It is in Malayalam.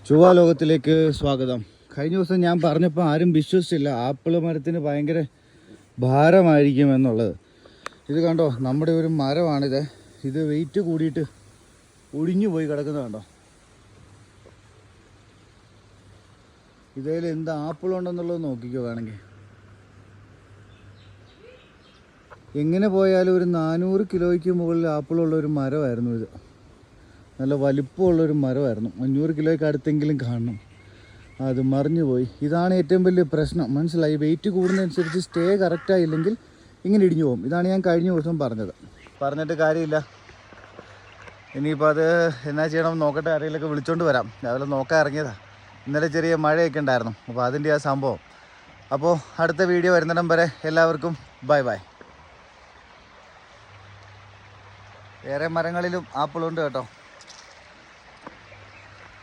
ചൊവ്വാ ലോകത്തിലേക്ക് സ്വാഗതം. കഴിഞ്ഞ ദിവസം ഞാൻ പറഞ്ഞപ്പോൾ ആരും വിശ്വസിച്ചില്ല ആപ്പിൾ മരത്തിന് ഭയങ്കര ഭാരമായിരിക്കും എന്നുള്ളത്. ഇത് കണ്ടോ, നമ്മുടെ ഒരു മരമാണിത്. ഇത് വെയിറ്റ് കൂടിയിട്ട് ഒടിഞ്ഞു പോയി കിടക്കുന്നത് കണ്ടോ. ഇതിൽ എന്ത് ആപ്പിളുണ്ടെന്നുള്ളത് നോക്കിക്കോ വേണമെങ്കിൽ. എങ്ങനെ പോയാലും ഒരു 400 കിലോയ്ക്ക് മുകളിൽ ആപ്പിളുള്ള ഒരു മരമായിരുന്നു ഇത്. നല്ല വലിപ്പമുള്ളൊരു മരമായിരുന്നു. 500 കിലോയ്ക്ക് അടുത്തെങ്കിലും കാണണം. അത് മറിഞ്ഞു പോയി. ഇതാണ് ഏറ്റവും വലിയ പ്രശ്നം, മനസ്സിലായി. വെയിറ്റ് കൂടുന്നതനുസരിച്ച് സ്റ്റേ കറക്റ്റായില്ലെങ്കിൽ ഇങ്ങനെ ഇടിഞ്ഞു പോകും. ഇതാണ് ഞാൻ കഴിഞ്ഞ ദിവസം പറഞ്ഞിട്ട് കാര്യമില്ല. ഇനിയിപ്പോൾ അത് എന്നാ ചെയ്യണം നോക്കട്ടെ, ആരെങ്കിലൊക്കെ വിളിച്ചോണ്ട് വരാം. രാവിലെ നോക്കാൻ ഇറങ്ങിയതാണ്. ഇന്നലെ ചെറിയ മഴയൊക്കെ ഉണ്ടായിരുന്നു, അപ്പോൾ അതിൻ്റെ ആ സംഭവം. അപ്പോൾ അടുത്ത വീഡിയോ വരുന്നിടം വരെ എല്ലാവർക്കും ബൈ ബൈ. വേറെ മരങ്ങളിലും ആപ്പിളുണ്ട് കേട്ടോ.